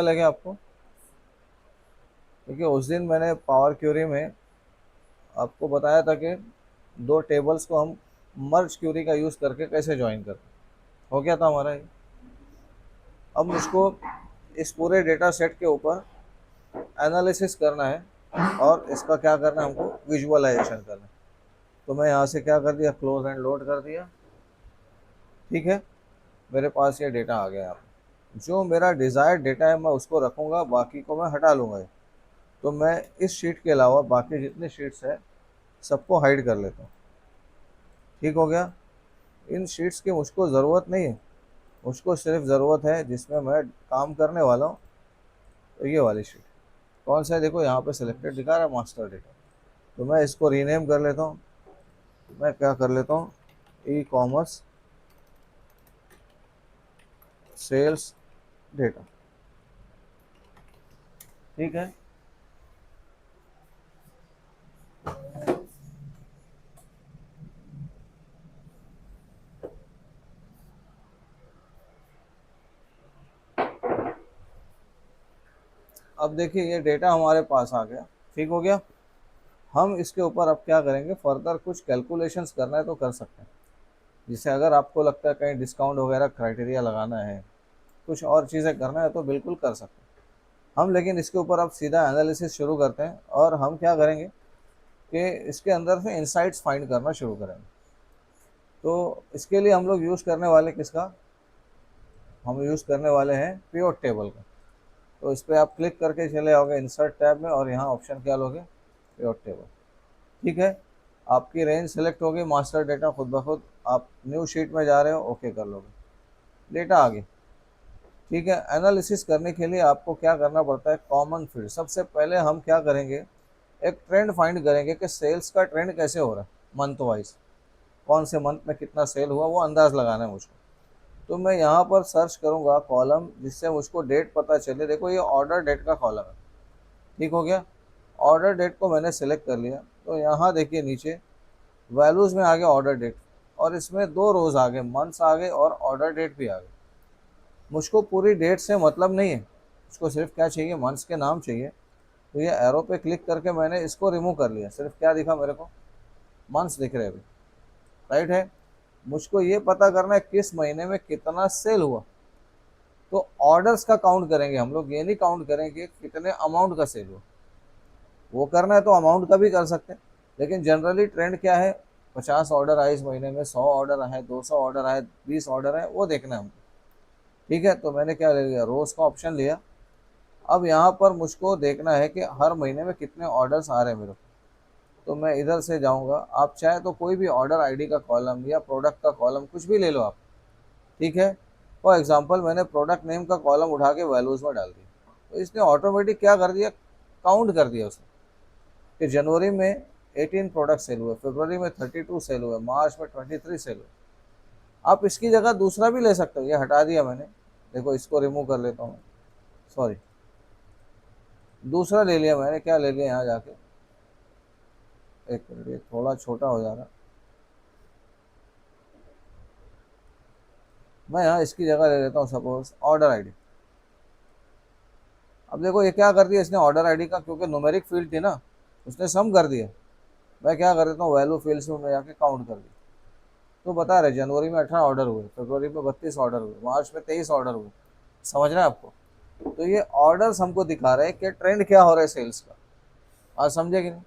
लगे आपको? क्योंकि उस दिन मैंने पावर क्यूरी में आपको बताया था कि दो टेबल्स को हम मर्ज क्यूरी का यूज़ करके कैसे ज्वाइन करते हैं। हो गया था हमारा ये। अब मुझको इस पूरे डेटा सेट के ऊपर एनालिसिस करना है और इसका क्या करना है, हमको विजुअलाइजेशन करना है। तो मैं यहाँ से क्या कर दिया, क्लोज एंड लोड कर दिया। ठीक है, मेरे पास ये डेटा आ गया। आप जो मेरा डिज़ायर्ड डेटा है मैं उसको रखूँगा, बाकी को मैं हटा लूँगा। तो मैं इस शीट के अलावा बाकी जितनी शीट्स है सबको हाइड कर लेता हूँ। ठीक हो गया। इन शीट्स की मुझको ज़रूरत नहीं है, मुझको सिर्फ ज़रूरत है जिसमें मैं काम करने वाला हूँ, तो ये वाली शीट। कौन सा है, देखो यहाँ पे सिलेक्टेड दिखा रहा है, मास्टर डेटा। तो मैं इसको रीनेम कर लेता हूँ। मैं क्या कर लेता हूँ, ई कॉमर्स सेल्स डेटा। ठीक है। अब देखिए ये डेटा हमारे पास आ गया। ठीक हो गया। हम इसके ऊपर अब क्या करेंगे, फर्दर कुछ कैलकुलेशंस करना है तो कर सकते हैं। जिससे अगर आपको लगता है कहीं डिस्काउंट वगैरह क्राइटेरिया लगाना है, कुछ और चीज़ें करना है, तो बिल्कुल कर सकते हैं हम। लेकिन इसके ऊपर अब सीधा एनालिसिस शुरू करते हैं और हम क्या करेंगे कि इसके अंदर से इंसाइट्स फाइंड करना शुरू करेंगे। तो इसके लिए हम लोग यूज़ करने वाले किसका, हम यूज़ करने वाले हैं पिवट टेबल का। तो इस पर आप क्लिक करके चले आओगे इंसर्ट टैब में और यहाँ ऑप्शन क्या लोगे, पिवट टेबल। ठीक है, आपकी रेंज सेलेक्ट होगी, मास्टर डेटा खुद ब खुद आप न्यू शीट में जा रहे हो, ओके कर लोगे, डेटा आ गया। ठीक है, एनालिसिस करने के लिए आपको क्या करना पड़ता है, कॉमन फील्ड। सबसे पहले हम क्या करेंगे, एक ट्रेंड फाइंड करेंगे कि सेल्स का ट्रेंड कैसे हो रहा है मंथ वाइज, कौन से मंथ में कितना सेल हुआ वो अंदाज़ लगाना है मुझको। तो मैं यहाँ पर सर्च करूँगा कॉलम, जिससे मुझको डेट पता चले। देखो ये ऑर्डर डेट का कॉलम है। ठीक हो गया। ऑर्डर डेट को मैंने सेलेक्ट कर लिया। तो यहाँ देखिए नीचे वैल्यूज़ में आ गया ऑर्डर डेट, और इसमें दो रोज़ आ गए, मंथ्स आ गए और ऑर्डर डेट भी आ गए। मुझको पूरी डेट से मतलब नहीं है, मुझको सिर्फ क्या चाहिए, मंथ्स के नाम चाहिए। तो ये एरो पे क्लिक करके मैंने इसको रिमूव कर लिया। सिर्फ क्या दिखा मेरे को, मंथ्स दिख रहे अभी। राइट है। मुझको ये पता करना है किस महीने में कितना सेल हुआ। तो ऑर्डर्स का काउंट करेंगे हम लोग, ये नहीं काउंट करेंगे कितने अमाउंट का सेल हुआ। वो करना है तो अमाउंट का भी कर सकते हैं, लेकिन जनरली ट्रेंड क्या है, 50 ऑर्डर आए इस महीने में, 100 ऑर्डर आए, 200 ऑर्डर आए, 20 ऑर्डर आए, वो देखना है हमको। ठीक है, तो मैंने क्या ले लिया, रोज का ऑप्शन लिया। अब यहाँ पर मुझको देखना है कि हर महीने में कितने ऑर्डर्स आ रहे हैं मेरे को। तो मैं इधर से जाऊँगा, आप चाहे तो कोई भी ऑर्डर आईडी का कॉलम या प्रोडक्ट का कॉलम कुछ भी ले लो आप। ठीक है, फॉर एग्जांपल मैंने प्रोडक्ट नेम का कॉलम उठा के वैल्यूज़ में डाल दिया। तो इसने ऑटोमेटिक क्या कर दिया, काउंट कर दिया उसने कि जनवरी में 18 प्रोडक्ट सेल हुए, फरवरी में 32 सेल हुए, मार्च में 23 सेल हुए। आप इसकी जगह दूसरा भी ले सकते हो, ये हटा दिया मैंने। देखो इसको रिमूव कर लेता हूँ, सॉरी, दूसरा ले लिया मैंने। क्या ले लिया, यहाँ जाके एक मिनट, ये थोड़ा छोटा हो जा रहा। मैं यहाँ इसकी जगह ले लेता हूँ सपोज ऑर्डर आईडी। अब देखो ये क्या कर दिया इसने, ऑर्डर आईडी का क्योंकि न्यूमेरिक फील्ड थी ना, उसने सम कर दिया। मैं क्या कर देता हूँ, वैल्यू फील्ड्स में जाके काउंट कर दिया। तो बता रहे जनवरी में 18 ऑर्डर हुए, फरवरी में 32 ऑर्डर हुए, मार्च में 23 ऑर्डर हुए। समझ रहे हैं आपको? तो ये ऑर्डर्स हमको दिखा रहे हैं कि ट्रेंड क्या हो रहा है सेल्स का। आज समझे कि नहीं?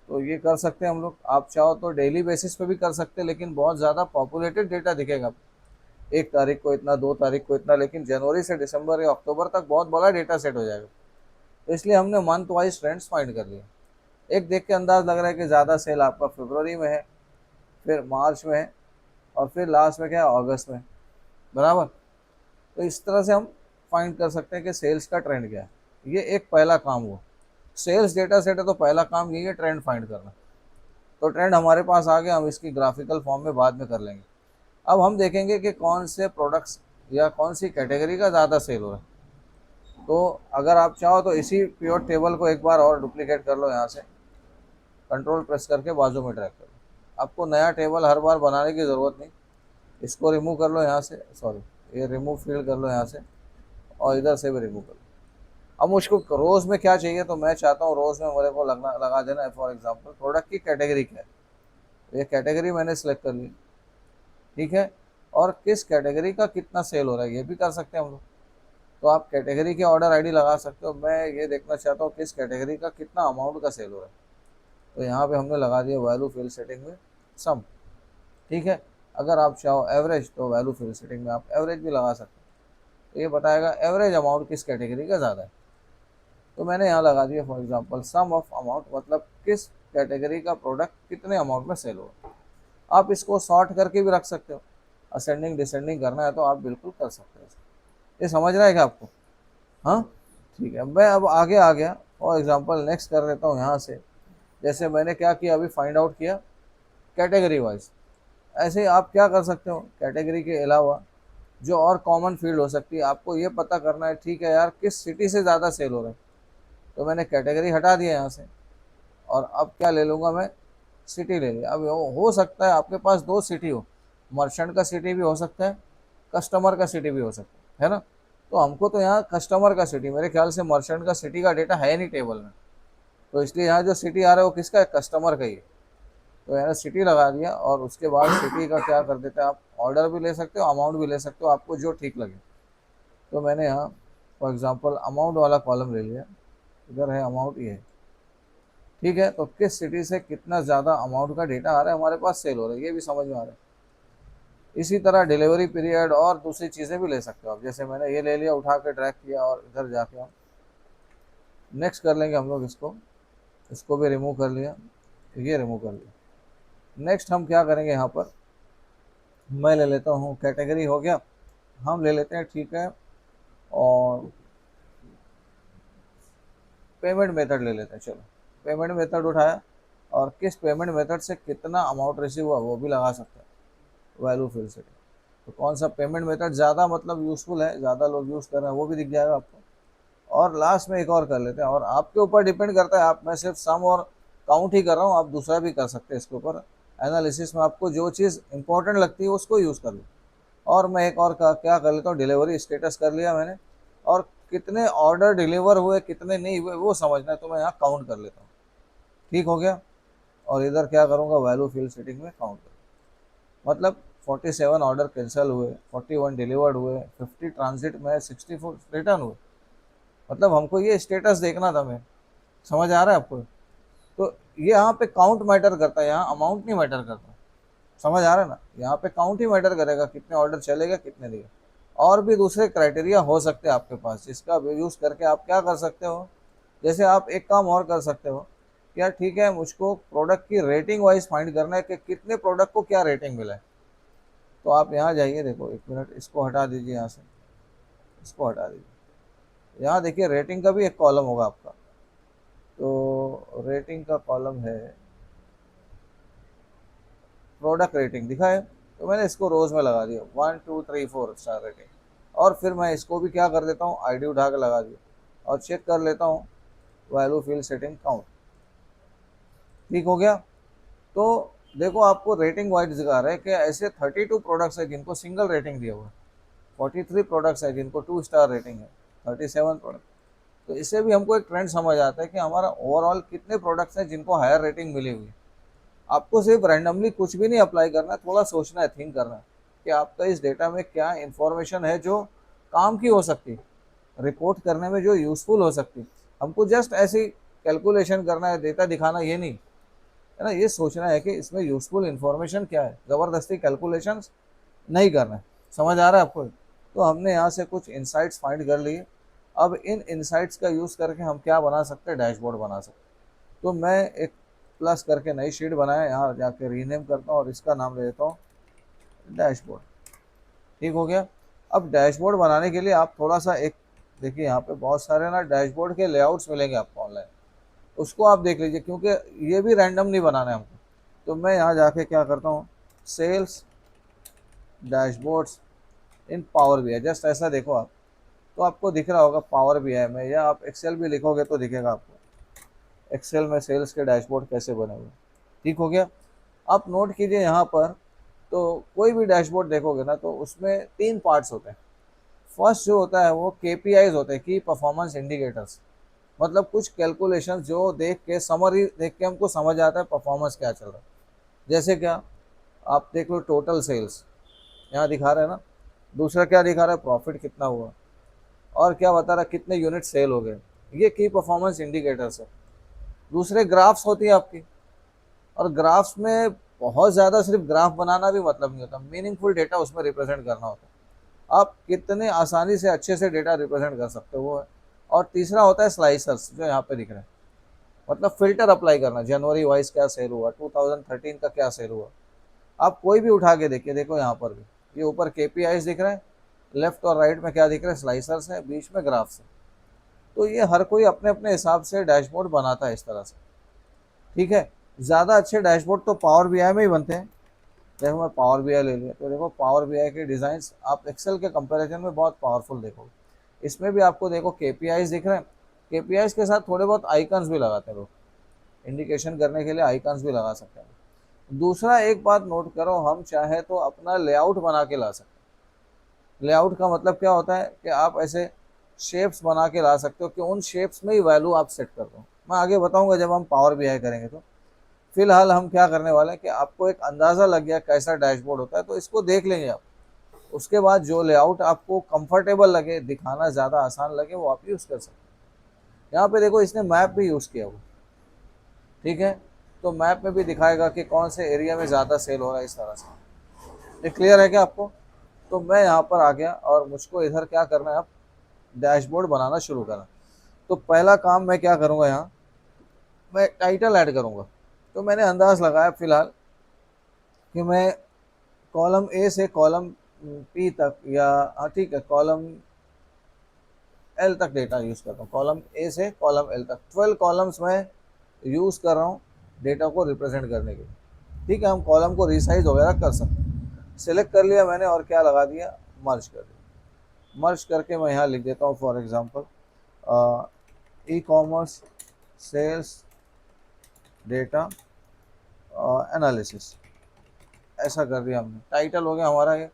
तो ये कर सकते हैं हम लोग। आप चाहो तो डेली बेसिस पे भी कर सकते हैं, लेकिन बहुत ज़्यादा पॉपुलेटेड डेटा दिखेगा। 1 तारीख को इतना, 2 तारीख को इतना, लेकिन जनवरी से दिसंबर या अक्टूबर तक बहुत बड़ा डेटा सेट हो जाएगा। तो इसलिए हमने मंथ वाइज ट्रेंड्स फाइंड कर लिए। एक देख के अंदाज लग रहा है कि ज़्यादा सेल आपका फरवरी में है, फिर मार्च में है, और फिर लास्ट में क्या है, अगस्त में। बराबर। तो इस तरह से हम फाइंड कर सकते हैं कि सेल्स का ट्रेंड क्या है। ये एक पहला काम हुआ। सेल्स डेटा सेट है तो पहला काम यही है, ट्रेंड फाइंड करना। तो ट्रेंड हमारे पास आ गया, हम इसकी ग्राफिकल फॉर्म में बाद में कर लेंगे। अब हम देखेंगे कि कौन से प्रोडक्ट्स या कौन सी कैटेगरी का ज़्यादा सेल हो रहा है। तो अगर आप चाहो तो इसी प्योर टेबल को एक बार और डुप्लीकेट कर लो, यहाँ से कंट्रोल प्रेस करके बाजू में ड्रैग कर लो। आपको नया टेबल हर बार बनाने की ज़रूरत नहीं। इसको रिमूव कर लो यहाँ से, सॉरी, ये रिमूव फील्ड कर लो यहाँ से, और इधर से भी रिमूव कर लो। अब मुझको रोज़ में क्या चाहिए, तो मैं चाहता हूँ रोज़ में मेरे को लगा देना है फॉर एग्जांपल प्रोडक्ट की कैटेगरी क्या है। ये कैटेगरी मैंने सेलेक्ट कर ली, ठीक है। और किस कैटेगरी का कितना सेल हो रहा है ये भी कर सकते हैं हम लोग। तो आप कैटेगरी के ऑर्डर आईडी लगा सकते हो। मैं ये देखना चाहता हूँ किस कैटेगरी का कितना अमाउंट का सेल हो रहा है, तो यहाँ पे हमने लगा दिया वैल्यू फिल सेटिंग में सम, ठीक है। अगर आप चाहो एवरेज तो वैल्यू फिल सेटिंग में आप एवरेज भी लगा सकते हो, तो ये बताएगा एवरेज अमाउंट किस कैटेगरी का ज़्यादा है। तो मैंने यहाँ लगा दिया for example sum of amount, मतलब किस कैटेगरी का प्रोडक्ट कितने अमाउंट में सेल हो। आप इसको सॉर्ट करके भी रख सकते हो, असेंडिंग डिसेंडिंग करना है तो आप बिल्कुल कर सकते हो। ये समझ रहा है क्या आपको? हाँ, ठीक है। मैं अब आगे आ गया, फॉर एग्जांपल नेक्स्ट कर लेता हूँ यहाँ से। जैसे मैंने क्या किया अभी, फाइंड आउट किया कैटेगरी वाइज। ऐसे ही आप क्या कर सकते हो, कैटेगरी के अलावा जो और कॉमन फील्ड हो सकती है, आपको ये पता करना है, ठीक है यार किस सिटी से ज़्यादा सेल हो रहा है। तो मैंने कैटेगरी हटा दिया यहाँ से, और अब क्या ले लूँगा मैं, सिटी ले लिया। अब हो सकता है आपके पास दो सिटी हो, मर्चेंट का सिटी भी हो सकता है, कस्टमर का सिटी भी हो सकता है ना। तो हमको तो यहाँ कस्टमर का सिटी, मेरे ख्याल से मर्चेंट का सिटी का डेटा है नहीं टेबल में, तो इसलिए यहाँ जो सिटी आ रहा है वो किसका है, कस्टमर का ही है। तो यहाँ सिटी लगा दिया, और उसके बाद सिटी का क्या कर देते हैं आप, ऑर्डर भी ले सकते हो, अमाउंट भी ले सकते हो, आपको जो ठीक लगे। तो मैंने यहाँ फॉर एग्जांपल अमाउंट वाला कॉलम ले लिया, इधर है अमाउंट, ये है, ठीक है। तो किस सिटी से कितना ज़्यादा अमाउंट का डेटा आ रहा है हमारे पास, सेल हो रहा है, ये भी समझ में आ रहा है। इसी तरह डिलीवरी पीरियड और दूसरी चीज़ें भी ले सकते हो आप। जैसे मैंने ये ले लिया, उठा के ट्रैक किया, और इधर जाके हम नेक्स्ट कर लेंगे हम लोग इसको, इसको भी रिमूव कर लिया, ये रिमूव कर लिया। नेक्स्ट हम क्या करेंगे, यहाँ पर मैं ले लेता हूँ, कैटेगरी हो गया, हम ले लेते हैं, ठीक है। और पेमेंट मेथड ले लेते हैं, चलो पेमेंट मेथड उठाया, और किस पेमेंट मेथड से कितना अमाउंट रिसीव हुआ वो भी लगा सकते हैं वैल्यू फिल सेटिंग। तो कौन सा पेमेंट मेथड ज़्यादा मतलब यूज़फुल है, ज़्यादा लोग यूज़ कर रहे हैं, वो भी दिख जाएगा आपको। और लास्ट में एक और कर लेते हैं, और आपके ऊपर डिपेंड करता है, आप, मैं सिर्फ सम और काउंट ही कर रहा हूँ, आप दूसरा भी कर सकते हैं इसके ऊपर। एनालिसिस में आपको जो चीज़ इंपॉर्टेंट लगती है उसको यूज़ कर लो। और मैं एक और क्या कर लेता हूँ, डिलीवरी स्टेटस कर लिया मैंने, और कितने ऑर्डर डिलीवर हुए कितने नहीं हुए वो समझना है, तो मैं यहाँ काउंट कर लेता हूँ, ठीक हो गया। और इधर क्या करूँगा, वैल्यू फिल सेटिंग में काउंट करूँ, मतलब 47 ऑर्डर कैंसिल हुए, 41 डिलीवर्ड हुए, 50 ट्रांजिट में, 64 रिटर्न हुए। मतलब हमको ये स्टेटस देखना था, मैं, समझ आ रहा है आपको? तो ये यहाँ पे काउंट मैटर करता है, यहाँ अमाउंट नहीं मैटर करता, समझ आ रहा है ना। यहाँ पे काउंट ही मैटर करेगा, कितने ऑर्डर चलेगा कितने नहीं। और भी दूसरे क्राइटेरिया हो सकते हैं आपके पास, जिसका यूज़ करके आप क्या कर सकते हो। जैसे आप एक काम और कर सकते हो, क्या, ठीक है, मुझको प्रोडक्ट की रेटिंग वाइज फाइंड करना है कि कितने प्रोडक्ट को क्या रेटिंग मिला है। तो आप यहाँ जाइए, देखो एक मिनट, इसको हटा दीजिए यहाँ से, इसको हटा दीजिए। यहाँ देखिए रेटिंग का भी एक कॉलम होगा आपका, तो रेटिंग का कॉलम है, प्रोडक्ट रेटिंग दिखा है, तो मैंने इसको रोज में लगा दिया 1 2 3 4 स्टार रेटिंग। और फिर मैं इसको भी क्या कर देता हूँ, आईडी उठा के लगा दिया, और चेक कर लेता हूँ वैल्यू फिल सेटिंग काउंट, ठीक हो गया। तो देखो आपको रेटिंग वाइज दिखा रहा है कि ऐसे 32 प्रोडक्ट्स है जिनको सिंगल रेटिंग दिया हुआ है, 43 प्रोडक्ट्स है जिनको 2 स्टार रेटिंग है, 37 प्रोडक्ट। तो इससे भी हमको एक ट्रेंड समझ आता है कि हमारा ओवरऑल कितने प्रोडक्ट्स हैं जिनको हायर रेटिंग मिली हुई है। आपको सिर्फ रैंडमली कुछ भी नहीं अप्लाई करना है, थोड़ा सोचना है, थिंक करना है कि आपका इस डेटा में क्या इंफॉर्मेशन है जो काम की हो सकती है, रिपोर्ट करने में जो यूज़फुल हो सकती है। हमको जस्ट ऐसी कैलकुलेशन करना है, डेटा दिखाना ये नहीं है ना, ये सोचना है कि इसमें यूज़फुल इन्फॉर्मेशन क्या है, ज़बरदस्ती कैलकुलेशन नहीं करना है। समझ आ रहा है आपको? तो हमने यहाँ से कुछ इंसाइट्स फाइंड कर लिए। अब इन इंसाइट्स का यूज़ करके हम क्या बना सकते हैं, डैशबोर्ड बना सकते हैं। तो मैं एक प्लस करके नई शीट बनाया, यहाँ जाके रीनेम करता हूँ और इसका नाम ले देता हूँ डैशबोर्ड, ठीक हो गया। अब डैशबोर्ड बनाने के लिए आप थोड़ा सा एक, देखिए यहाँ पे बहुत सारे ना डैशबोर्ड के लेआउट्स मिलेंगे आपको ऑनलाइन, उसको आप देख लीजिए, क्योंकि ये भी रैंडम नहीं बनाना है हमको। तो मैं यहाँ जाके क्या करता हूँ, sales dashboards in Power B I, just ऐसा देखो आप, तो आपको दिख रहा होगा पावर बी आई में, या आप एक्सेल भी लिखोगे तो दिखेगा आपको एक्सेल में सेल्स के डैशबोर्ड कैसे बने हुए, ठीक हो गया। आप नोट कीजिए यहाँ पर, तो कोई भी डैशबोर्ड देखोगे ना तो उसमें तीन पार्ट्स होते हैं। फर्स्ट जो होता है वो केपीआईज होते हैं, की परफॉर्मेंस इंडिकेटर्स, मतलब कुछ कैलकुलेशन जो देख के, समरी देख के हमको समझ आता है परफॉर्मेंस क्या चल रहा है। जैसे क्या, आप देख लो टोटल सेल्स यहाँ दिखा रहे हैं ना, दूसरा क्या दिखा रहा है, प्रॉफिट कितना हुआ, और क्या बता रहा है कितने यूनिट सेल हो गए। ये की परफॉर्मेंस इंडिकेटर्स है। दूसरे ग्राफ्स होती है आपकी, और ग्राफ्स में बहुत ज़्यादा सिर्फ ग्राफ बनाना भी मतलब नहीं होता, मीनिंगफुल डेटा उसमें रिप्रेजेंट करना होता है। आप कितने आसानी से अच्छे से डेटा रिप्रेजेंट कर सकते हो वो है। और तीसरा होता है स्लाइसर्स, जो यहाँ पे दिख रहे हैं, मतलब फिल्टर अप्लाई करना, जनवरी वाइज क्या सेल हुआ, 2013 का क्या सेल हुआ। आप कोई भी उठा के देखिए, देखो यहाँ पर भी ये ऊपर केपीआईज दिख रहे हैं, लेफ्ट और राइट में क्या दिख रहा है, स्लाइसर्स है, बीच में ग्राफ्स है। तो ये हर कोई अपने अपने हिसाब से डैशबोर्ड बनाता है इस तरह से, ठीक है। ज़्यादा अच्छे डैशबोर्ड तो पावर बीआई में ही बनते हैं। देखो मैं पावर बीआई ले लिया, तो देखो पावर बीआई के डिज़ाइंस आप एक्सेल के कंपैरिजन में बहुत पावरफुल देखोगे। इसमें भी आपको देखो केपीआईज दिख रहे हैं, केपीआईज के साथ थोड़े बहुत आइकन्स भी लगाते हैं लोग, इंडिकेशन करने के लिए आइकन्स भी लगा सकते हैं। दूसरा एक बात नोट करो, हम चाहे तो अपना लेआउट बना के ला सकते हैं। लेआउट का मतलब क्या होता है कि आप ऐसे शेप्स बना के ला सकते हो कि उन शेप्स में ही वैल्यू आप सेट कर दो। मैं आगे बताऊंगा जब हम पावर बीआई करेंगे। तो फिलहाल हम क्या करने वाले हैं कि आपको एक अंदाज़ा लग गया कैसा डैशबोर्ड होता है, तो इसको देख लेंगे आप। उसके बाद जो लेआउट आपको कंफर्टेबल लगे, दिखाना ज़्यादा आसान लगे, वो आप यूज़ कर सकते हैं। यहाँ पे देखो इसने मैप भी यूज़ किया हुआ, ठीक है। तो मैप में भी दिखाएगा कि कौन से एरिया में ज़्यादा सेल हो रहा है, इस तरह से। ये क्लियर है क्या आपको? तो मैं यहाँ पर आ गया और मुझको इधर क्या करना है, अब डैशबोर्ड बनाना शुरू करना। तो पहला काम मैं क्या करूँगा, यहाँ मैं टाइटल ऐड करूँगा। तो मैंने अंदाज़ लगाया फिलहाल कि मैं कॉलम ए से कॉलम पी तक, या हाँ ठीक है, कॉलम एल तक डेटा यूज़ करता हूँ। कॉलम ए से कॉलम एल तक 12 कॉलम्स मैं यूज़ कर रहा हूँ डेटा को रिप्रेजेंट करने के लिए, ठीक है। हम कॉलम को रिसाइज वगैरह कर सकते हैं। सेलेक्ट कर लिया मैंने और क्या लगा दिया, मर्ज कर दिया। मर्ज करके मैं यहाँ लिख देता हूँ for example e commerce sales data analysis, ऐसा कर दिया हमने। टाइटल हो गया हमारा ये।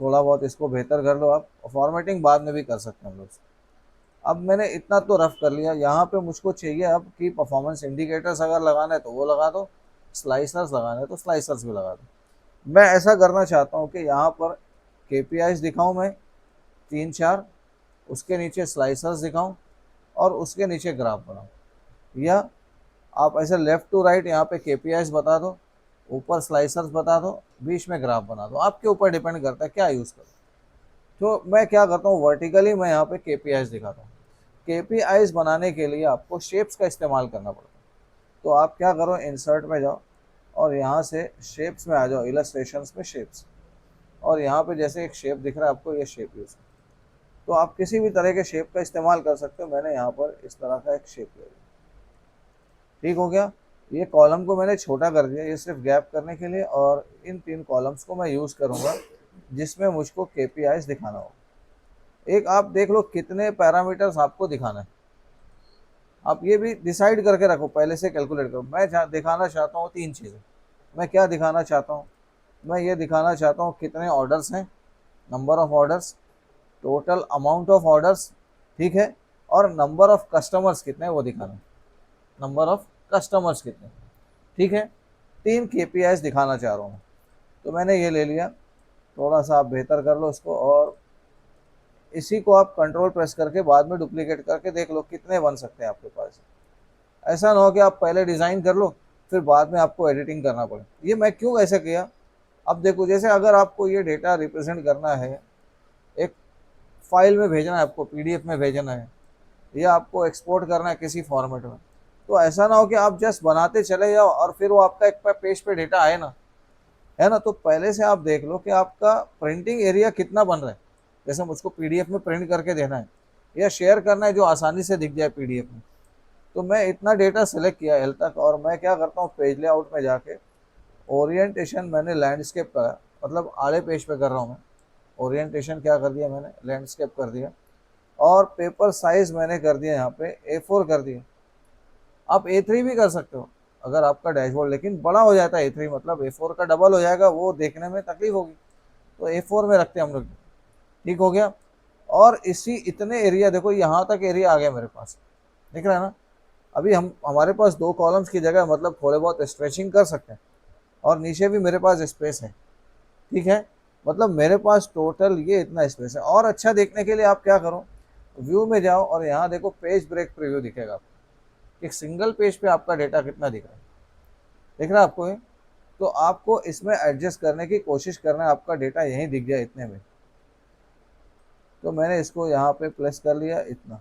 थोड़ा बहुत इसको बेहतर कर लो आप, फॉर्मेटिंग बाद में भी कर सकते हैं हम लोग। अब मैंने इतना तो रफ कर लिया। यहाँ पे मुझको चाहिए अब कि परफॉर्मेंस इंडिकेटर्स अगर लगाना है तो वो लगा दो, स्लाइसर्स लगाना है तो स्लाइसर्स भी लगा दो। मैं ऐसा करना चाहता हूँ कि यहाँ पर केपीआईज दिखाऊँ मैं 3-4, उसके नीचे स्लाइसर्स दिखाऊँ, और उसके नीचे ग्राफ बनाऊँ। या आप ऐसे लेफ़्ट टू राइट यहाँ पे केपीआईज बता दो, ऊपर स्लाइसर्स बता दो, बीच में ग्राफ बना दो। आपके ऊपर डिपेंड करता है क्या यूज़ करो। तो मैं क्या करता हूँ, वर्टिकली मैं यहाँ पे केपीआईज दिखाता हूँ। केपीआईज बनाने के लिए आपको शेप्स का इस्तेमाल करना पड़ता है। तो आप क्या करो, इंसर्ट में जाओ और यहाँ से शेप्स में आ जाओ, इलस्ट्रेशंस में शेप्स, और यहाँ पे जैसे एक शेप दिख रहा है आपको, ये शेप यूज़। तो आप किसी भी तरह के शेप का इस्तेमाल कर सकते हो। मैंने यहाँ पर इस तरह का एक शेप ले लिया, ठीक हो गया। ये कॉलम को मैंने छोटा कर दिया, ये सिर्फ गैप करने के लिए, और इन 3 कॉलम्स को मैं यूज़ करूँगा जिसमें मुझको केपीआईज दिखाना हो। एक आप देख लो कितने पैरामीटर्स आपको दिखाना है, आप ये भी डिसाइड करके रखो, पहले से कैलकुलेट करो। मैं दिखाना चाहता हूँ 3 चीज़ें। मैं क्या दिखाना चाहता हूँ, मैं ये दिखाना चाहता हूँ कितने ऑर्डर्स हैं, number of orders, total amount of orders, ठीक है, और नंबर ऑफ़ कस्टमर्स कितने हैं वो दिखाना, नंबर ऑफ़ कस्टमर्स कितने, ठीक है। 3 केपीआईज दिखाना चाह रहा हूँ। तो मैंने ये ले लिया, थोड़ा सा आप बेहतर कर लो इसको, और इसी को आप कंट्रोल प्रेस करके बाद में डुप्लीकेट करके देख लो कितने बन सकते हैं आपके पास। ऐसा ना हो कि आप पहले डिज़ाइन कर लो फिर बाद में आपको एडिटिंग करना पड़े। ये मैं क्यों ऐसा किया, अब देखो, जैसे अगर आपको ये डेटा रिप्रेजेंट करना है, एक फाइल में भेजना है आपको, पीडीएफ में भेजना है, या आपको एक्सपोर्ट करना है किसी फॉर्मेट में, तो ऐसा ना हो कि आप जस्ट बनाते चले जाओ और फिर वो आपका एक पेज पे डेटा आए ना, है ना। तो पहले से आप देख लो कि आपका प्रिंटिंग एरिया कितना बन रहा है। जैसे मुझको पीडीएफ में प्रिंट करके देना है या शेयर करना है जो आसानी से दिख जाए पीडीएफ में, तो मैं इतना डेटा सेलेक्ट किया एल तक, और मैं क्या करता हूँ, पेज लेआउट में जाके ओरिएंटेशन मैंने लैंडस्केप का, मतलब आड़े पेज पे कर रहा हूँ मैं। ओरिएंटेशन क्या कर दिया मैंने, लैंडस्केप कर दिया, और पेपर साइज़ मैंने कर दिया यहाँ पे A4 कर दिया। आप A3 भी कर सकते हो अगर आपका डैशबोर्ड लेकिन बड़ा हो जाता है, A3 मतलब A4 का डबल हो जाएगा, वो देखने में तकलीफ होगी। तो A4 में रखते हैं हम लोग, ठीक हो गया। और इसी इतने एरिया देखो यहाँ तक एरिया आ गया मेरे पास, दिख रहा है ना। अभी हम हमारे पास 2 कॉलम्स की जगह मतलब थोड़े बहुत स्ट्रेचिंग कर सकते हैं, और नीचे भी मेरे पास स्पेस है, ठीक है। मतलब मेरे पास टोटल ये इतना स्पेस है। और अच्छा देखने के लिए आप क्या करो, व्यू में जाओ और यहाँ देखो पेज ब्रेक प्रीव्यू दिखेगा आपको, एक सिंगल पेज पे आपका डेटा कितना दिख रहा है, दिख रहा है आपको ये। तो आपको इसमें एडजस्ट करने की कोशिश करना है, आपका डेटा यहीं दिख जाए इतने में। तो मैंने इसको यहाँ पे प्लेस कर लिया इतना,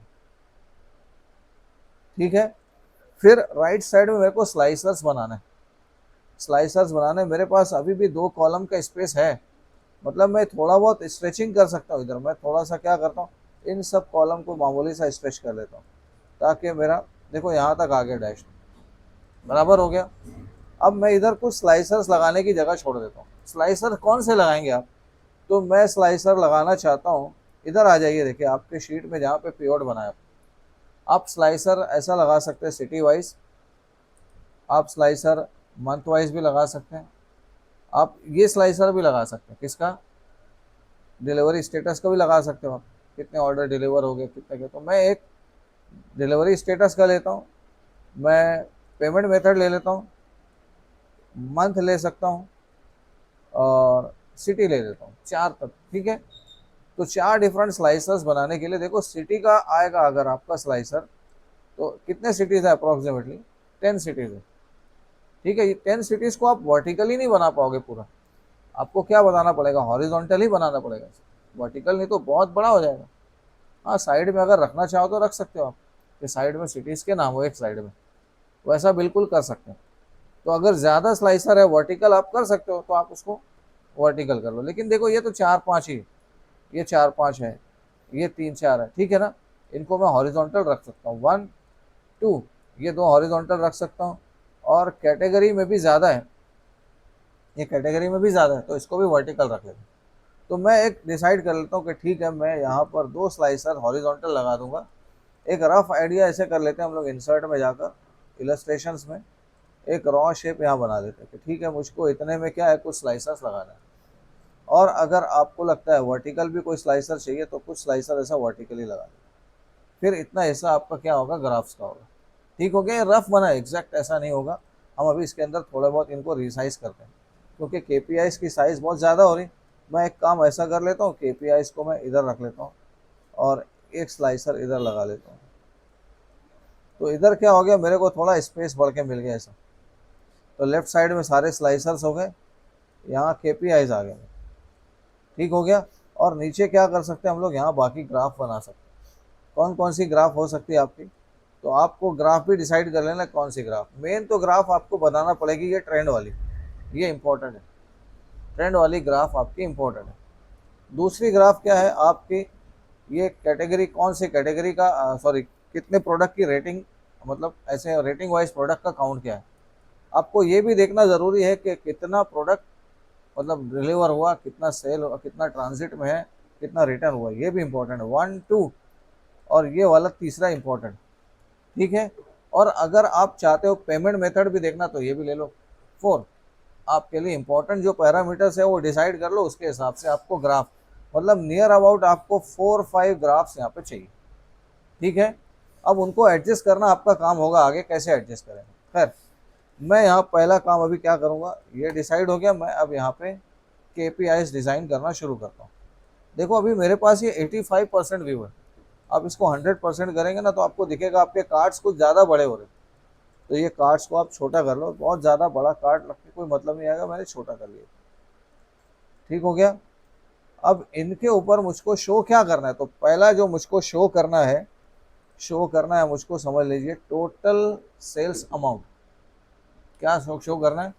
ठीक है। फिर राइट साइड में मेरे को स्लाइसर्स बनाना है, स्लाइसर्स बनाने मेरे पास अभी भी 2 कॉलम का स्पेस है, मतलब मैं थोड़ा बहुत स्ट्रेचिंग कर सकता हूँ। इधर मैं थोड़ा सा क्या करता हूँ, इन सब कॉलम को मामूली सा स्ट्रेच कर लेता हूँ, ताकि मेरा देखो यहाँ तक आ गया डैश, बराबर हो गया। अब मैं इधर कुछ स्लाइसर्स लगाने की जगह छोड़ देता हूँ। स्लाइसर कौन से लगाएंगे आप, तो मैं स्लाइसर लगाना चाहता हूँ, इधर आ जाइए, देखिए आपके शीट में जहाँ पे पीरियड बनाया आप स्लाइसर ऐसा लगा सकते हैं सिटी वाइज, आप स्लाइसर मंथ वाइज भी लगा सकते हैं, आप ये स्लाइसर भी लगा सकते हैं, किसका, डिलीवरी स्टेटस का भी लगा सकते हो आप, कितने ऑर्डर डिलीवर हो गए कितने के। तो मैं एक डिलीवरी स्टेटस का लेता हूँ, मैं पेमेंट मेथड ले लेता हूँ, मंथ ले सकता हूँ, और सिटी ले लेता हूँ, 4 तक, ठीक है। तो 4 डिफरेंट स्लाइसर्स बनाने के लिए देखो सिटी का आएगा अगर आपका स्लाइसर, तो कितने सिटीज़ है अप्रॉक्सीमेटली, 10 सिटीज़ है, ठीक है। ये 10 सिटीज़ को आप वर्टिकली नहीं बना पाओगे पूरा, आपको क्या बनाना पड़ेगा, हॉरिजॉन्टल ही बनाना पड़ेगा, वर्टिकल नहीं तो बहुत बड़ा हो जाएगा। हाँ, साइड में अगर रखना चाहो तो रख सकते हो आप, कि साइड में सिटीज़ के नाम हो एक साइड में, वैसा बिल्कुल कर सकते हैं। तो अगर ज़्यादा स्लाइसर है वर्टिकल आप कर सकते हो, तो आप उसको वर्टिकल कर लो। लेकिन देखो ये तो 4-5 ही, ये 4-5 है, ये 3-4 है, ठीक है ना। इनको मैं हॉरिजॉन्टल रख सकता हूँ, 1 2, ये 2 हॉरिजॉन्टल रख सकता हूँ। और कैटेगरी में भी ज़्यादा है, ये कैटेगरी में भी ज़्यादा है, तो इसको भी वर्टिकल रख लेते हैं। तो मैं एक डिसाइड कर लेता हूँ कि ठीक है, मैं यहाँ पर 2 स्लाइसर हॉरिजॉन्टल लगा दूंगा। एक रफ आइडिया ऐसे कर लेते हैं हम लोग, इंसर्ट में जाकर इलस्ट्रेशंस में एक रॉ शेप यहाँ बना देते हैं कि ठीक है, मुझको इतने में क्या है, कुछ स्लाइसर्स लगाना है। और अगर आपको लगता है वर्टिकल भी कोई स्लाइसर चाहिए, तो कुछ स्लाइसर ऐसा वर्टिकली लगा दें। फिर इतना हिस्सा आपका क्या होगा, ग्राफ्स का होगा, ठीक हो गया। ये रफ बना है, एग्जैक्ट ऐसा नहीं होगा। हम अभी इसके अंदर थोड़ा बहुत इनको रिसाइज करते हैं, क्योंकि KPIs की साइज़ बहुत ज़्यादा हो रही। मैं एक काम ऐसा कर लेता हूँ, KPIs को मैं इधर रख लेता हूँ, और एक स्लाइसर इधर लगा लेता हूँ। तो इधर क्या हो गया, मेरे को थोड़ा स्पेस बढ़ के मिल गया ऐसा। तो लेफ्ट साइड में सारे स्लाइसर्स हो गए, यहाँ KPIs आ गए, ठीक हो गया। और नीचे क्या कर सकते हैं हम लोग, यहाँ बाकी ग्राफ बना सकते हैं। कौन कौन सी ग्राफ हो सकती है आपकी, तो आपको ग्राफ भी डिसाइड कर लेना कौन सी ग्राफ। मेन तो ग्राफ आपको बनाना पड़ेगी ये ट्रेंड वाली, ये इंपॉर्टेंट है, ट्रेंड वाली ग्राफ आपकी इंपॉर्टेंट है। दूसरी ग्राफ क्या है आपकी, ये कैटेगरी कौन सी कैटेगरी का, सॉरी कितने प्रोडक्ट की रेटिंग, मतलब ऐसे रेटिंग वाइज प्रोडक्ट का काउंट क्या है। आपको ये भी देखना ज़रूरी है कि कितना प्रोडक्ट मतलब डिलीवर हुआ, कितना सेल हुआ, कितना ट्रांजिट में है, कितना रिटर्न हुआ, ये भी इंपॉर्टेंट है, 1 2। और ये वाला तीसरा इंपॉर्टेंट, ठीक है। और अगर आप चाहते हो पेमेंट मेथड भी देखना, तो ये भी ले लो, 4। आपके लिए इंपॉर्टेंट जो पैरामीटर्स है वो डिसाइड कर लो, उसके हिसाब से आपको ग्राफ, मतलब नियर अबाउट आपको 4-5 ग्राफ्स यहाँ पे चाहिए, ठीक है। अब उनको एडजस्ट करना आपका काम होगा, आगे कैसे एडजस्ट करेंगे। खैर, मैं यहाँ पहला काम अभी क्या करूँगा, ये डिसाइड हो गया। मैं अब यहाँ पे KPIs डिज़ाइन करना शुरू करता हूँ। देखो अभी मेरे पास ये 85% व्यू है, आप इसको 100% करेंगे ना, तो आपको दिखेगा आपके कार्ड्स कुछ ज़्यादा बड़े हो रहे हैं। तो ये कार्ड्स को आप छोटा कर लो, बहुत ज़्यादा बड़ा कार्ड रख के कोई मतलब नहीं आएगा, मैंने छोटा कर लिया, ठीक हो गया। अब इनके ऊपर मुझको शो क्या करना है, तो पहला जो मुझको शो करना है, मुझको समझ लीजिए टोटल सेल्स अमाउंट। क्या शो करना है,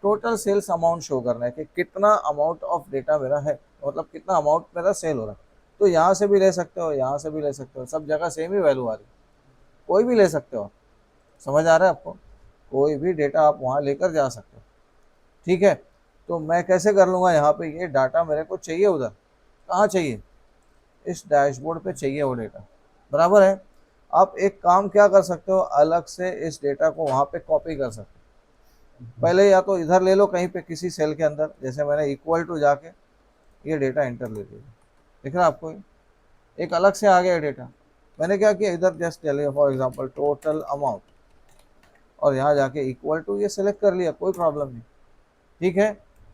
टोटल सेल्स अमाउंट शो करना है, कि कितना अमाउंट ऑफ डेटा मेरा है, मतलब कितना अमाउंट मेरा सेल हो रहा है। तो यहाँ से भी ले सकते हो, यहाँ से भी ले सकते हो, सब जगह सेम ही वैल्यू आ रही है, कोई भी ले सकते हो। समझ आ रहा है आपको, कोई भी डेटा आप वहाँ लेकर जा सकते हो, ठीक है। तो मैं कैसे कर लूँगा, यहाँ पे ये डाटा मेरे को चाहिए, उधर कहाँ चाहिए, इस डैशबोर्ड पे चाहिए वो डेटा, बराबर है। आप एक काम क्या कर सकते हो, अलग से इस डेटा को वहाँ पे कॉपी कर सकते हो। पहले या तो इधर ले लो कहीं पे किसी सेल के अंदर, जैसे मैंने इक्वल टू जाके ये डेटा एंटर ले लिया, दिख रहा है आपको, एक अलग से आ गया डेटा। मैंने क्या किया, इधर जस्ट चलिए फॉर एग्जांपल टोटल अमाउंट, और यहाँ जाके इक्वल टू ये सेलेक्ट कर लिया, कोई प्रॉब्लम नहीं। ठीक है,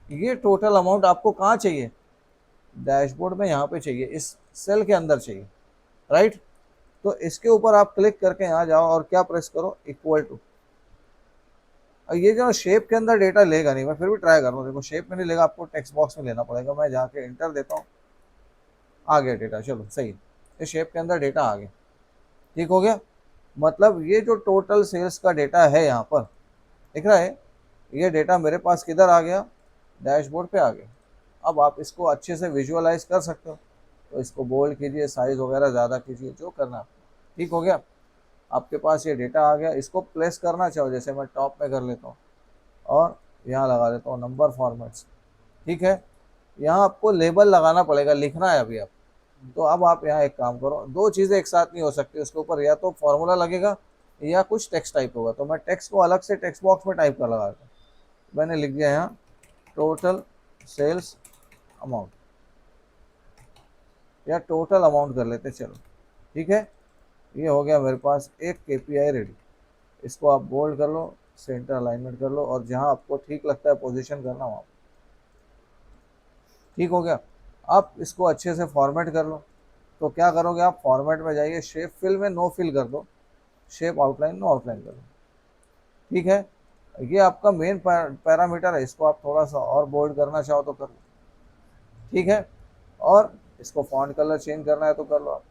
ये टोटल अमाउंट आपको कहाँ चाहिए, डैशबोर्ड में यहाँ पे चाहिए, इस सेल के अंदर चाहिए, राइट। तो इसके ऊपर आप क्लिक करके यहाँ जाओ और क्या प्रेस करो, इक्वल टू। ये जो शेप के अंदर डेटा लेगा नहीं, मैं फिर भी ट्राई कर रहा हूँ, देखो शेप में नहीं लेगा, आपको टेक्स्ट बॉक्स में लेना पड़ेगा। मैं जाके इंटर देता हूँ, आ गया डेटा, चलो सही है, ये शेप के अंदर डेटा आ गया। ठीक हो गया, मतलब ये जो टोटल सेल्स का डेटा है यहाँ पर दिख रहा है, ये डेटा मेरे पास किधर आ गया, डैशबोर्ड पे आ गया। अब आप इसको अच्छे से विजुअलाइज कर सकते हो, तो इसको बोल्ड कीजिए, साइज वगैरह ज़्यादा कीजिए, जो करना है। ठीक हो गया, आपके पास ये डेटा आ गया। इसको प्लेस करना चाहो, जैसे मैं टॉप में कर लेता हूँ और यहाँ लगा देता हूँ नंबर फॉर्मेट्स। ठीक है, यहाँ आपको लेबल लगाना पड़ेगा, लिखना है अभी आप। तो अब आप यहाँ एक काम करो, दो चीज़ें एक साथ नहीं हो सकती, उसके ऊपर या तो फॉर्मूला लगेगा या कुछ टेक्स्ट टाइप होगा। तो मैं टेक्स्ट को अलग से टेक्स्ट बॉक्स में टाइप कर लगा था, मैंने लिख दिया यहाँ टोटल सेल्स अमाउंट, या टोटल अमाउंट कर लेते चलो। ठीक है, ये हो गया मेरे पास एक केपीआई रेडी। इसको आप बोल्ड कर लो, सेंटर अलाइनमेंट कर लो, और जहाँ आपको ठीक लगता है पोजीशन करना वहाँ। ठीक हो गया, आप इसको अच्छे से फॉर्मेट कर लो। तो क्या करोगे आप, फॉर्मेट में जाइए, शेप फिल में नो फिल कर दो, शेप आउटलाइन नो आउटलाइन कर दो। ठीक है, ये आपका मेन पैरामीटर है, इसको आप थोड़ा सा और बोल्ड करना चाहो तो कर लो। ठीक है, और इसको फॉन्ट कलर चेंज करना है तो कर लो आप।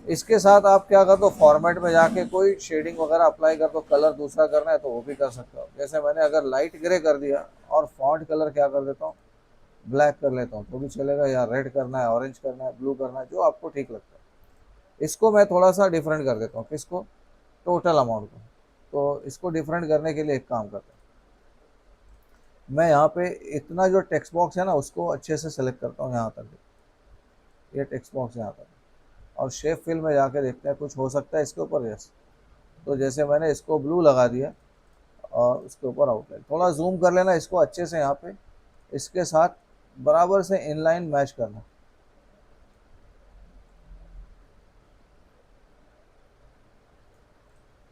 इसके साथ आप क्या कर दो, फॉर्मेट में जाके कोई शेडिंग वगैरह अप्लाई कर दो, कलर दूसरा करना है तो वो भी कर सकते हो। जैसे मैंने अगर लाइट ग्रे कर दिया और फॉन्ट कलर क्या कर देता हूँ, ब्लैक कर लेता हूँ तो भी चलेगा, या रेड करना है, ऑरेंज करना है, ब्लू करना है, जो आपको ठीक लगता है। इसको मैं थोड़ा सा डिफरेंट कर देता हूँ, किसको, टोटल अमाउंट को। तो इसको डिफरेंट करने के लिए एक काम करता हूँ, मैं यहाँ पे इतना जो टेक्स्ट बॉक्स है ना उसको अच्छे से सेलेक्ट करता हूँ, यहाँ तक ये टेक्स्ट बॉक्स यहाँ तक, और शेप फिल में जाके देखते हैं कुछ हो सकता है इसके ऊपर। यस, तो जैसे मैंने इसको ब्लू लगा दिया और उसके ऊपर आउटलाइन, थोड़ा जूम कर लेना इसको अच्छे से, यहाँ पे इसके साथ बराबर से इनलाइन मैच करना।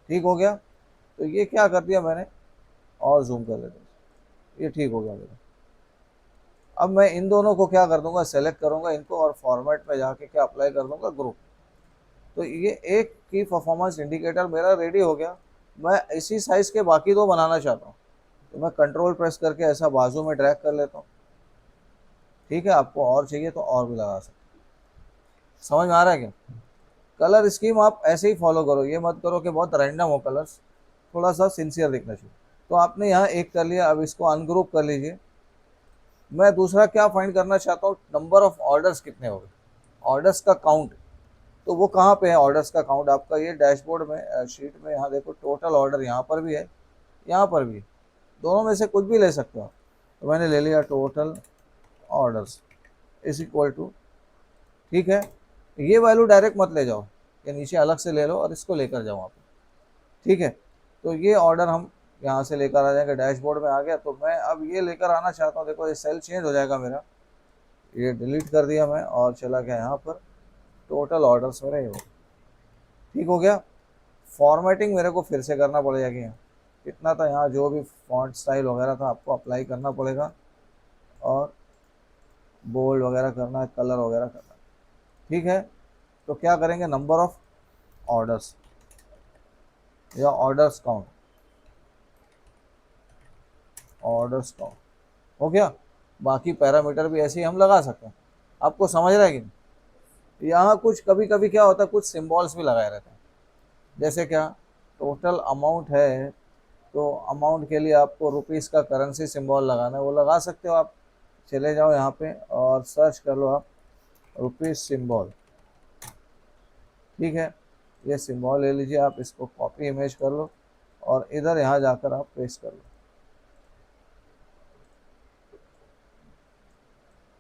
ठीक हो गया, तो ये क्या कर दिया मैंने, और जूम कर लेते हैं, ये ठीक हो गया मेरा। अब मैं इन दोनों को क्या कर दूंगा, सेलेक्ट करूंगा इनको, और फॉर्मेट में जाके क्या अप्लाई कर दूंगा, ग्रुप। तो ये एक की परफॉर्मेंस इंडिकेटर मेरा रेडी हो गया। मैं इसी साइज के बाकी दो बनाना चाहता हूँ, तो मैं कंट्रोल प्रेस करके ऐसा बाजू में ड्रैग कर लेता हूँ। ठीक है, आपको और चाहिए तो और भी लगा सकते, समझ में आ रहा है क्या। कलर स्कीम आप ऐसे ही फॉलो करो, ये मत करो कि बहुत रैंडम हो कलर्स, थोड़ा सा सिंसियर दिखना चाहिए। तो आपने यहाँ एक कर लिया, अब इसको अनग्रुप कर लीजिए। मैं दूसरा क्या फाइंड करना चाहता हूँ, नंबर ऑफ ऑर्डर्स कितने हो गए, ऑर्डर्स का काउंट। तो वो कहाँ पे है ऑर्डर्स का काउंट आपका, ये डैशबोर्ड में शीट में, यहाँ देखो टोटल ऑर्डर यहाँ पर भी है, यहाँ पर भी, दोनों में से कुछ भी ले सकते हो। तो मैंने ले लिया total orders is equal to, ठीक है, ये वैल्यू डायरेक्ट मत ले जाओ, ये नीचे अलग से ले लो और इसको लेकर जाओ वहाँ पे। ठीक है, तो ये ऑर्डर हम यहाँ से लेकर आ जाएंगे, डैशबोर्ड में आ गया। तो मैं अब ये लेकर आना चाहता हूँ, देखो ये सेल चेंज हो जाएगा मेरा, ये डिलीट कर दिया मैं और चला गया यहाँ पर, टोटल ऑर्डर्स मेरा ये हो। ठीक हो गया, फॉर्मेटिंग मेरे को फिर से करना पड़ेगा कि कितना था, यहाँ जो भी फॉन्ट स्टाइल वगैरह था आपको अप्लाई करना पड़ेगा, और बोल्ड वगैरह करना है, कलर वगैरह करना है। ठीक है, तो क्या करेंगे, नंबर ऑफ ऑर्डर्स या ऑर्डर्स काउंट, ऑर्डर्स काउंट हो गया। बाकी पैरामीटर भी ऐसे ही हम लगा सकते हैं, आपको समझ रहा है कि नहीं। यहाँ कुछ कभी कभी क्या होता है, कुछ सिम्बॉल्स भी लगाए रहते हैं, जैसे क्या, टोटल अमाउंट है तो अमाउंट के लिए आपको रुपीज़ का करेंसी सिंबल लगाना है, वो लगा सकते हो आप। चले जाओ यहाँ पे और सर्च कर लो आप रुपीज़ सिंबल। ठीक है, ये सिंबल ले लीजिए आप, इसको कॉपी इमेज कर लो और इधर यहाँ जाकर आप पेस्ट कर लो।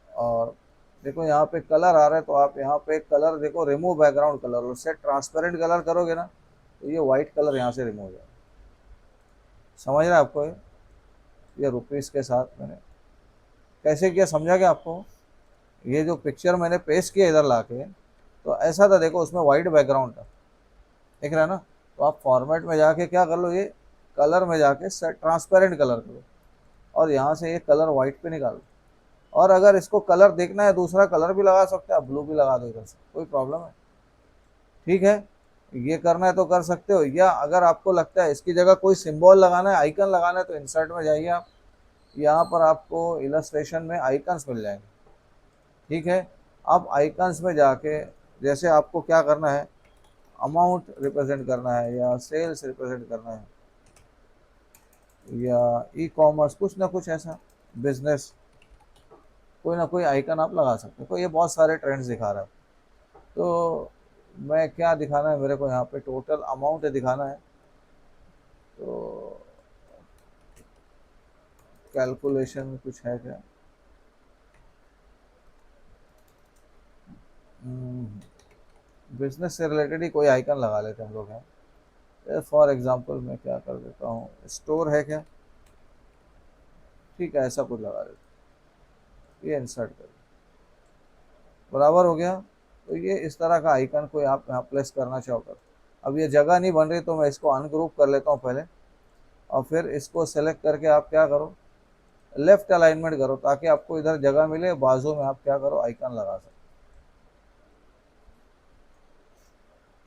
और देखो यहाँ पे कलर आ रहा है, तो आप यहाँ पे कलर देखो, रिमूव बैकग्राउंड कलर, उससे ट्रांसपेरेंट कलर करोगे ना तो ये वाइट कलर यहाँ से रिमूव हो जाएगा। समझ रहे हैं आपको ये रुपीज़ के साथ मैंने कैसे किया, समझा क्या आपको। ये जो पिक्चर मैंने पेस्ट किया इधर लाके, तो ऐसा था, देखो उसमें वाइट बैकग्राउंड था, दिख रहा है ना। तो आप फॉर्मेट में जाके क्या कर लो, ये कलर में जाके ट्रांसपेरेंट कलर करो और यहाँ से ये कलर वाइट पे निकालो। और अगर इसको कलर देखना है दूसरा कलर भी लगा सकते हैं आप, ब्लू भी लगा दो इधर से, कोई प्रॉब्लम है। ठीक है, ये करना है तो कर सकते हो, या अगर आपको लगता है इसकी जगह कोई सिंबल लगाना है, आइकन लगाना है, तो इंसर्ट में जाइए आप, यहाँ पर आपको इलस्ट्रेशन में आइकन्स मिल जाएंगे। ठीक है, आप आइकन्स में जाके जैसे आपको क्या करना है, अमाउंट रिप्रेजेंट करना है या सेल्स रिप्रेजेंट करना है या ई कॉमर्स, कुछ ना कुछ ऐसा बिजनेस, कोई ना कोई आइकन आप लगा सकते हो। तो ये बहुत सारे ट्रेंड्स दिखा रहा है। तो मैं क्या दिखाना है मेरे को, यहाँ पे टोटल अमाउंट दिखाना है, तो कैलकुलेशन कुछ है क्या, बिजनेस से रिलेटेड ही कोई आइकन लगा लेते हैं हम लोग यहाँ। फॉर एग्जांपल मैं क्या कर देता हूँ, स्टोर है क्या, ठीक है ऐसा कुछ लगा देता हूँ, ये इंसर्ट कर, बराबर हो गया। तो ये इस तरह का आइकन कोई आप यहाँ प्लेस करना चाहो कर। अब ये जगह नहीं बन रही तो मैं इसको अनग्रुप कर लेता हूँ पहले, और फिर इसको सेलेक्ट करके आप क्या करो, लेफ्ट अलाइनमेंट करो, ताकि आपको इधर जगह मिले, बाजू में आप क्या करो, आइकन लगा सकते।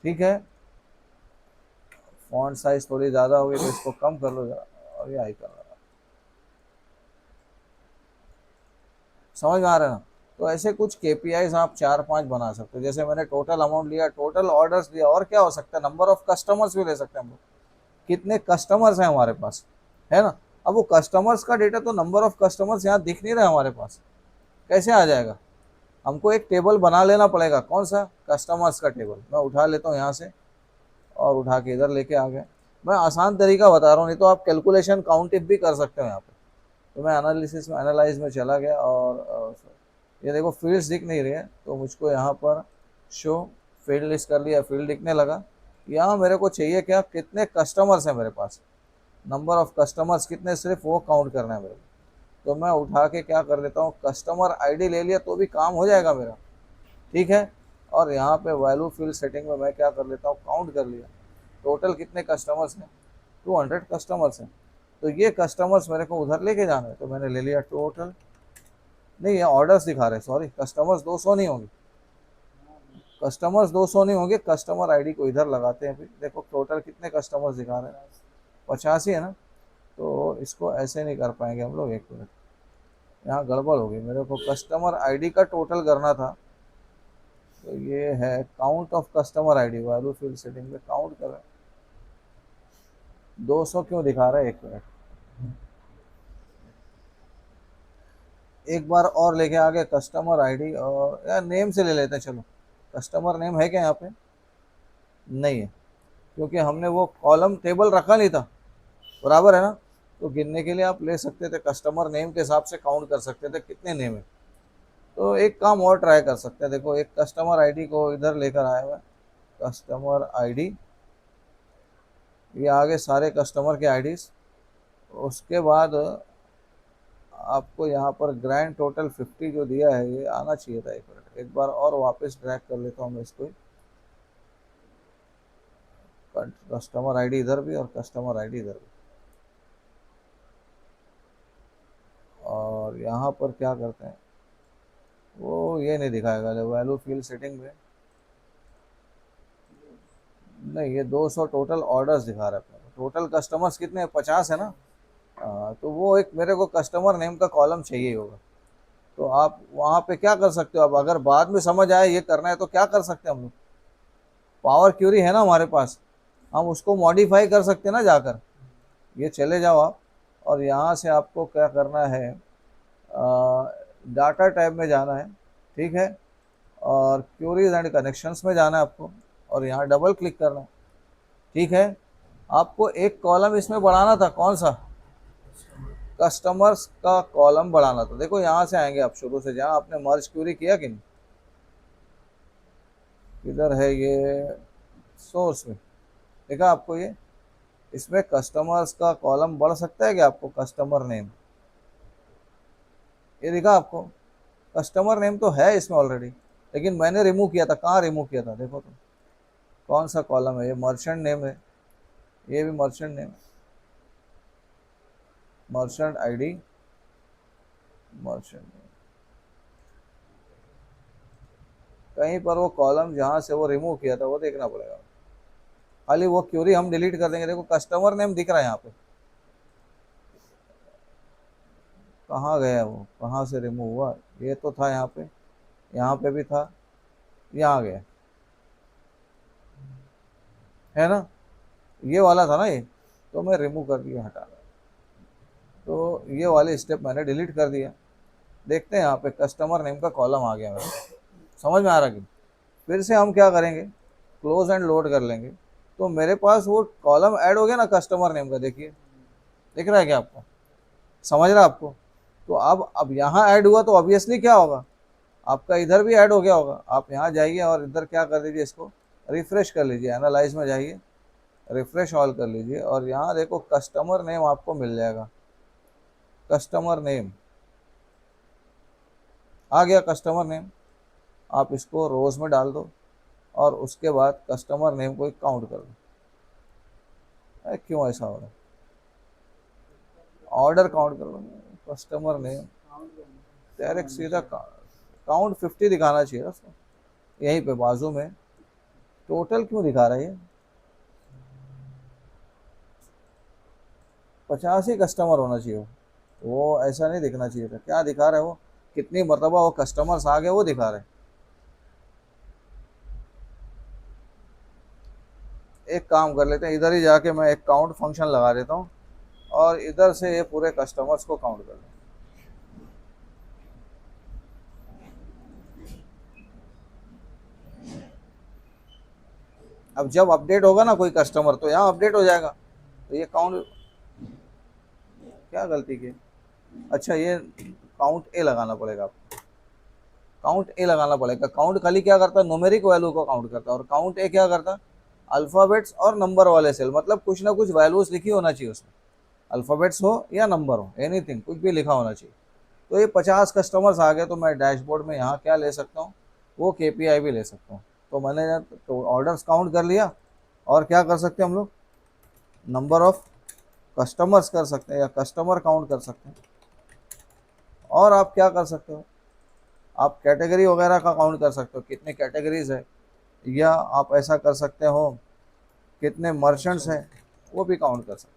ठीक है, फॉन्ट साइज थोड़ी ज़्यादा होगी तो इसको कम कर लो जरा, और ये आइकन लगा, समझ में आ रहा है ना। तो ऐसे कुछ केपीआईज आप 4-5 बना सकते हो। जैसे मैंने टोटल अमाउंट लिया, टोटल ऑर्डर्स लिया, और क्या हो सकता है, नंबर ऑफ कस्टमर्स भी ले सकते हैं हम लोग, कितने कस्टमर्स हैं हमारे पास, है ना। अब वो कस्टमर्स का डेटा, तो नंबर ऑफ कस्टमर्स यहाँ दिख नहीं रहा हमारे पास, कैसे आ जाएगा, हमको एक टेबल बना लेना पड़ेगा। कौन सा, कस्टमर्स का टेबल। मैं उठा लेता हूँ यहाँ से और उठा के इधर लेके आ गया। मैं आसान तरीका बता रहा हूँ, नहीं तो आप कैलकुलेशन काउंट इफ भी कर सकते हो यहाँ पे। तो मैं एनालिसिस में, एनालाइज में चला गया, और ये देखो फील्ड्स दिख नहीं रही है, तो मुझको यहाँ पर शो फील्ड लिस्ट कर लिया, फील्ड दिखने लगा। यहाँ मेरे को चाहिए क्या, कितने कस्टमर्स हैं मेरे पास, नंबर ऑफ कस्टमर्स कितने, सिर्फ वो काउंट करना है मेरे को। तो मैं उठा के क्या कर लेता हूँ, कस्टमर आईडी ले लिया तो भी काम हो जाएगा मेरा। ठीक है, और यहाँ पे वैल्यू फील्ड सेटिंग में मैं क्या कर लेता हूँ, काउंट कर लिया, टोटल कितने कस्टमर्स हैं, 200 कस्टमर्स हैं। तो ये कस्टमर्स मेरे को उधर लेके जाना है, तो मैंने ले लिया टोटल, नहीं ये ऑर्डर्स दिखा रहे हैं, सॉरी, कस्टमर्स 200 नहीं होंगे, कस्टमर्स 200 नहीं होंगे, कस्टमर आईडी को इधर लगाते हैं। फिर देखो टोटल कितने कस्टमर्स दिखा रहे हैं, 85 है ना। तो इसको ऐसे नहीं कर पाएंगे हम लोग, एक मिनट, यहाँ गड़बड़ होगी, मेरे को कस्टमर आईडी का टोटल करना था। तो ये है count of customer ID, value field setting में काउंट कर रहे हैं, 200 क्यों दिखा रहा है, एक मिनट, एक बार और लेके आ गए कस्टमर आईडी, और यार नेम से ले लेते हैं, चलो कस्टमर नेम है क्या यहाँ पे, नहीं है, क्योंकि हमने वो कॉलम टेबल रखा नहीं था, बराबर है ना। तो गिनने के लिए आप ले सकते थे, कस्टमर नेम के हिसाब से काउंट कर सकते थे कितने नेम है। तो एक काम और ट्राई कर सकते हैं, देखो एक कस्टमर आईडी को इधर लेकर आया हुआ है, कस्टमर आईडी, ये आगे सारे कस्टमर के आईडीज। उसके बाद आपको यहाँ पर ग्रैंड टोटल 50 जो दिया है, ये आना चाहिए था, एक मिनट, एक बार और वापस ड्रैग कर लेता हूँ मैं इसको, कस्टमर आईडी इधर भी और कस्टमर आईडी इधर भी। और यहाँ पर क्या करते हैं, वो ये नहीं दिखाएगा वैल्यू फील्ड सेटिंग में, नहीं ये 200 टोटल ऑर्डर्स दिखा रहा है, टोटल कस्टमर्स कितने, 50 है ना। तो वो एक मेरे को कस्टमर नेम का कॉलम चाहिए होगा। तो आप वहाँ पे क्या कर सकते हो, अब अगर बाद में समझ आए ये करना है तो क्या कर सकते हैं हम लोग, पावर क्यूरी है ना हमारे पास, हम उसको मॉडिफाई कर सकते हैं ना जाकर। ये चले जाओ आप, और यहाँ से आपको क्या करना है, डाटा टाइप में जाना है, ठीक है, और क्यूरीज एंड कनेक्शंस में जाना है आपको, और यहाँ डबल क्लिक करना है। ठीक है, आपको एक कॉलम इसमें बढ़ाना था, कौन सा, कस्टमर्स का कॉलम बढ़ाना था। देखो यहाँ से आएंगे आप, शुरू से जहाँ आपने मर्ज क्यूरी किया कि नहीं, इधर है ये सोर्स में, देखा आपको ये, इसमें कस्टमर्स का कॉलम बढ़ सकता है क्या आपको, कस्टमर नेम, ये दिखा आपको, कस्टमर नेम तो है इसमें ऑलरेडी, लेकिन मैंने रिमूव किया था। कहाँ रिमूव किया था देखो तुम, कौन सा कॉलम है ये, मर्चेंट नेम है, ये भी merchant name, merchant ID, merchant name, कहीं पर वो कॉलम जहाँ से वो रिमूव किया था वो देखना पड़ेगा। खाली वो क्यूरी हम डिलीट कर देंगे। देखो कस्टमर नेम दिख रहा है यहाँ पे, कहाँ गया वो, कहाँ से रिमूव हुआ, ये तो था यहाँ पे भी था, यहाँ गया है ना, ये वाला था ना ये, तो मैं रिमूव कर दिया, हटा दिया। तो ये वाले स्टेप मैंने डिलीट कर दिया। देखते हैं यहाँ पे कस्टमर नेम का कॉलम आ गया मेरे, समझ में आ रहा कि फिर से हम क्या करेंगे, क्लोज एंड लोड कर लेंगे, तो मेरे पास वो कॉलम ऐड हो गया ना कस्टमर नेम का। देखिए दिख रहा है क्या आपको, समझ रहा है आपको। तो अब यहाँ ऐड हुआ तो ऑब्वियसली क्या होगा, आपका इधर भी ऐड हो गया होगा। आप यहाँ जाइए और इधर क्या कर दीजिए, इसको रिफ्रेश कर लीजिए, एनालाइज में जाइए, रिफ्रेश ऑल कर लीजिए, और यहाँ देखो कस्टमर नेम आपको मिल जाएगा। कस्टमर नेम आ गया, कस्टमर नेम। आप इसको रोज में डाल दो और उसके बाद कस्टमर नेम को काउंट कर दो। क्यों ऐसा हो रहा है, ऑर्डर काउंट कर लो, कस्टमर नेम डायरेक्ट सीधा काउंट 50 दिखाना चाहिए उसको, यहीं पे बाजू में। टोटल क्यों दिखा रहा है ये, 50 ही कस्टमर होना चाहिए, वो ऐसा नहीं दिखना चाहिए था। क्या दिखा रहा है वो, कितनी मरतबा वो कस्टमर्स आ गए वो दिखा रहे हैं। एक काम कर लेते हैं, इधर ही जाके मैं एक काउंट फंक्शन लगा देता हूँ और इधर से ये पूरे कस्टमर्स को काउंट कर लें। अब जब अपडेट होगा ना कोई कस्टमर तो यहाँ अपडेट हो जाएगा। तो ये काउंट, क्या गलती की, अच्छा ये काउंट ए लगाना पड़ेगा आपको, काउंट ए लगाना पड़ेगा। काउंट खाली क्या करता है, न्यूमेरिक वैल्यू को काउंट करता है, और काउंट ए क्या करता है, अल्फ़ाबेट्स और नंबर वाले सेल, मतलब कुछ ना कुछ वैल्यूज लिखी होना चाहिए उसमें, अल्फ़ाबेट्स हो या नंबर हो, एनीथिंग, कुछ भी लिखा होना चाहिए। तो ये 50 कस्टमर्स आ गए तो मैं डैशबोर्ड में यहाँ क्या ले सकता हूँ, वो KPI भी ले सकता हूँ। तो मैंने तो ऑर्डर्स काउंट कर लिया, और क्या कर सकते हैं हम लोग, नंबर ऑफ कस्टमर्स कर सकते हैं या कस्टमर काउंट कर सकते हैं। और आप क्या कर सकते हो, आप कैटेगरी वगैरह का काउंट कर सकते हो, कितने कैटेगरीज है, या आप ऐसा कर सकते हो कितने मर्चेंट्स हैं, वो भी काउंट कर सकते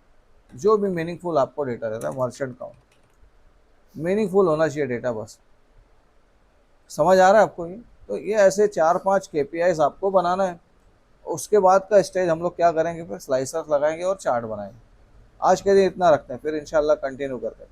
हो। जो भी मीनिंगफुल आपको डेटा रहता है, मर्चेंट काउंट, मीनिंगफुल होना चाहिए डेटा बस। समझ आ रहा है आपको ये। तो ये ऐसे 4-5 KPIs आपको बनाना है। उसके बाद का स्टेज हम लोग क्या करेंगे, फिर स्लाइसर्स लगाएंगे और चार्ट बनाएंगे। आज के दिन इतना रखते हैं, फिर इंशाल्लाह कंटिन्यू करते हैं।